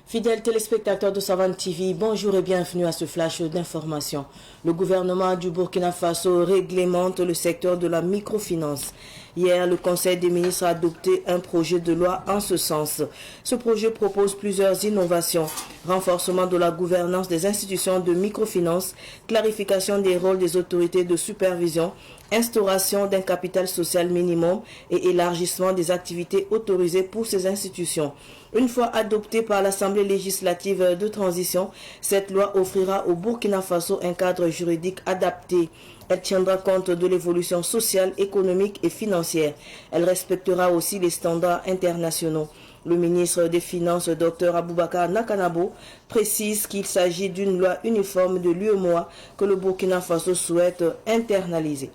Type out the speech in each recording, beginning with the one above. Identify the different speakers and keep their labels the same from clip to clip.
Speaker 1: Fidèles téléspectateurs de Savane TV, bonjour et bienvenue à ce flash d'information. Le gouvernement du Burkina Faso réglemente le secteur de la microfinance. Hier, le Conseil des ministres a adopté un projet de loi en ce sens. Ce projet propose plusieurs innovations. Renforcement de la gouvernance des institutions de microfinance, clarification des rôles des autorités de supervision, instauration d'un capital social minimum et élargissement des activités autorisées pour ces institutions. Une fois adoptée par l'Assemblée législative de transition, cette loi offrira au Burkina Faso un cadre juridique adapté. Elle tiendra compte de l'évolution sociale, économique et financière. Elle respectera aussi les standards internationaux. Le ministre des Finances, Dr Aboubakar Nakanabo, précise qu'il s'agit d'une loi uniforme de l'UEMOA que le Burkina Faso souhaite internaliser.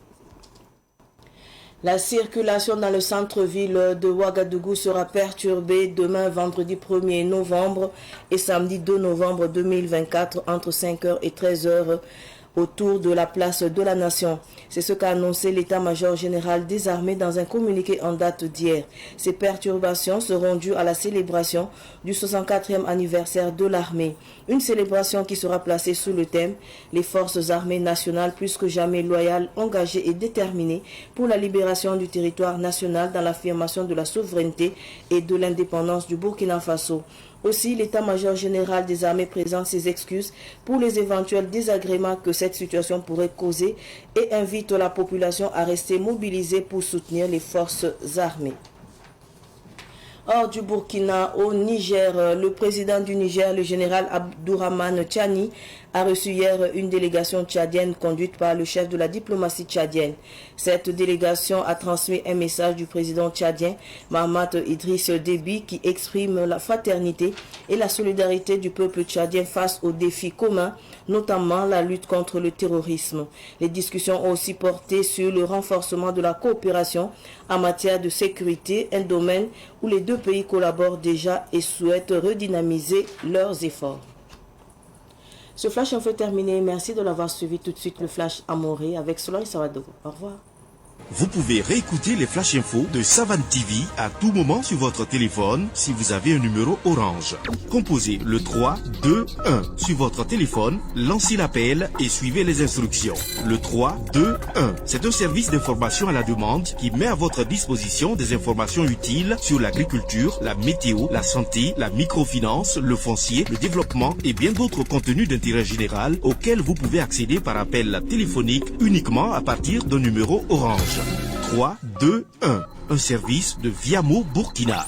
Speaker 1: La circulation dans le centre-ville de Ouagadougou sera perturbée demain vendredi 1er novembre et samedi 2 novembre 2024 entre 5h et 13h autour de la place de la Nation. C'est ce qu'a annoncé l'état-major général des armées dans un communiqué en date d'hier. Ces perturbations seront dues à la célébration du 64e anniversaire de l'armée. Une célébration qui sera placée sous le thème « Les forces armées nationales plus que jamais loyales, engagées et déterminées pour la libération du territoire national dans l'affirmation de la souveraineté et de l'indépendance du Burkina Faso ». Aussi, l'état-major général des armées présente ses excuses pour les éventuels désagréments que cette situation pourrait causer et invite la population à rester mobilisée pour soutenir les forces armées. Hors du Burkina, au Niger, le président du Niger, le général Abdourahmane Tchani, a reçu hier une délégation tchadienne conduite par le chef de la diplomatie tchadienne. Cette délégation a transmis un message du président tchadien, Mahamat Idriss Déby, qui exprime la fraternité et la solidarité du peuple tchadien face aux défis communs, notamment la lutte contre le terrorisme. Les discussions ont aussi porté sur le renforcement de la coopération en matière de sécurité, un domaine où les deux pays collaborent déjà et souhaitent redynamiser leurs efforts. Ce flash info est terminé. Merci de l'avoir suivi. Tout de suite le flash Amoré avec Solange Sawadogo. Au revoir.
Speaker 2: Vous pouvez réécouter les Flash Info de Savane TV à tout moment sur votre téléphone si vous avez un numéro orange. Composez le 3 2 1 sur votre téléphone, lancez l'appel et suivez les instructions. Le 3 2 1, c'est un service d'information à la demande qui met à votre disposition des informations utiles sur l'agriculture, la météo, la santé, la microfinance, le foncier, le développement et bien d'autres contenus d'intérêt général auxquels vous pouvez accéder par appel téléphonique uniquement à partir d'un numéro orange. 3, 2, 1. Un service de Viamo Burkina.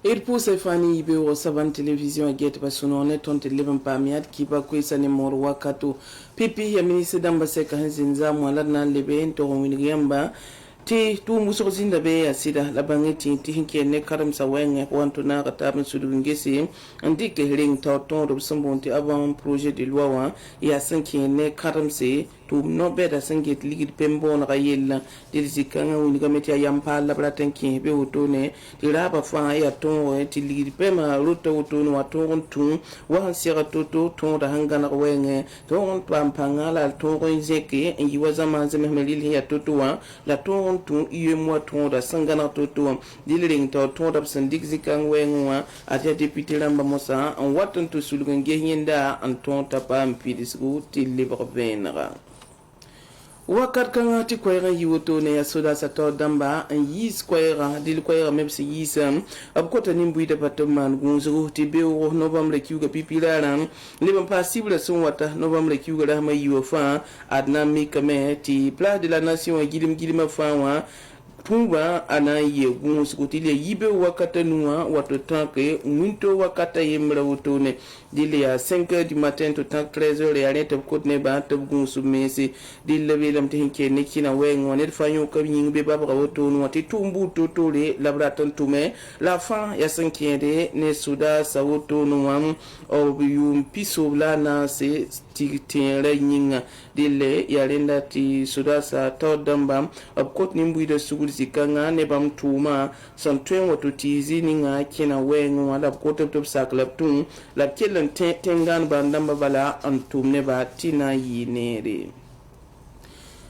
Speaker 3: Ir pousse fani ibe wo Savane télévision a get basuno ne tonte leben pamiat ki ba ko isane mor wakato pipi ya ministre damba seka hanzinza mo ladna lebe to winigamba ti tu muso zinda be asida la bangeti ti hinke ne karam sa wenge wanto na kata ben sudu ngesi andike ring tawton do sambonti avant projet de loi wa ya sanki ne karam se tu no be da sanget ligid pembo na yella de zikanga woni gameti yampa la bratanki be woto ne ti raba fa ya ton ti ligid pema roto woto no waton tu wa sira toto ton da hangana wenge ton pampanga la ton zeke en yiwaza manze mehmelil ya toto wa la ton tu iye moi ton da sangana toto diling to ton da sandik zikang wengwa atia député lamba mosa en watan to sulgange yenda en ton tapam pidisgo til libre venra wakat kanga ti kwayra yiwoto ne ya soda sato damba en yis kwayra dil kwayra mebsi yisam ab kota nimbu departement gunzuru ti bewo novembre kiuga pipilaran liban pasible son wata novembre kiuga rahma yiwofa adna mikame ti place de la nation gilim fa Pumba ana ye gunskutile yibe wakata nuwa wato tanke winto wakata yemra wotone dile ya 5h du matin to tank 13h ya rete kotne ba tab gunsu mesi dile belam tinke nekina wengo ne fanyo kam yingbe babra wotono wati tumbu totole labratan tume la fin ya 5e ne suda sa wotono wam o yum piso blana se tiere nyinga dile ya renda ti suda sa to damba ab kotni mbuide sugu zikanga ne bam tuma san twen wato tizi ni nga kina wengo wala ko top saklap tun la kelen tengan bandamba bala antum ne ba tina yinere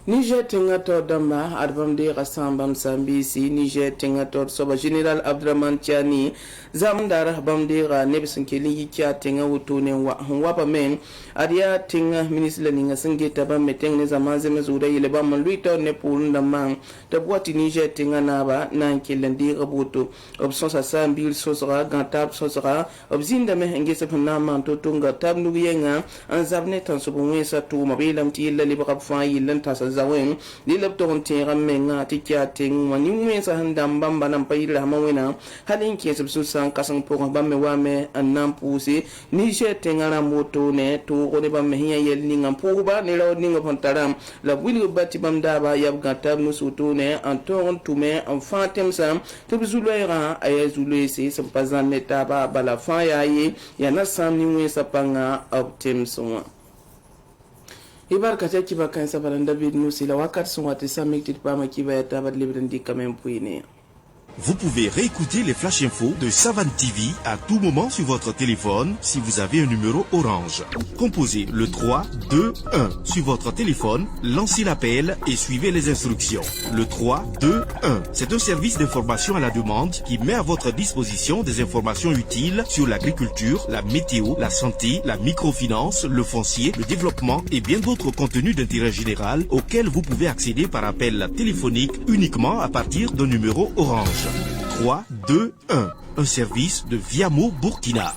Speaker 3: Niger tengator damba arbam de rasambam sambisi Niger tengator soba General Abdraman Tiani zamdara bam de ra nebsin kelin yikya tenga wutune wa ba men ariya tenga ministre ninga singe taba meteng ne zaman zeme zuda yele ba man luita ne pulun da man ta boati Niger tenga na ba nan kelen de rabuto option sa sambil sosra gantab sosra obzinda me henge se na man to tunga tab nu yenga an zabne tan so bon sa to mabilam ti yella libra fa yellan ta zawen ni lapton tira menga tikya ting wani mwen sa handam bamba nan payira mawena halin ke subsu san kasan po bamme wame annam pusi ni je tengara moto ne to ko ne bamme hiya yel ni ngam po ba ne law ni ngam taram la wili bati bam daba yab gatab no suto ne anton tume en fatem sam to bizulera ay zulese sam pazan ne taba bala fa yayi yana sam ni mwen sa panga optim so ibar kacha kiba kansa balanda bid nusi la wakat son wati samik tit pama kiba ya tabat libren di kamen puine.
Speaker 2: Vous pouvez réécouter les Flash Infos de Savane TV à tout moment sur votre téléphone si vous avez un numéro orange. Composez le 3 2 1 sur votre téléphone, lancez l'appel et suivez les instructions. Le 3 2 1, c'est un service d'information à la demande qui met à votre disposition des informations utiles sur l'agriculture, la météo, la santé, la microfinance, le foncier, le développement et bien d'autres contenus d'intérêt général auxquels vous pouvez accéder par appel téléphonique uniquement à partir d'un numéro orange. 3 2 1, un service de Viamo Burkina.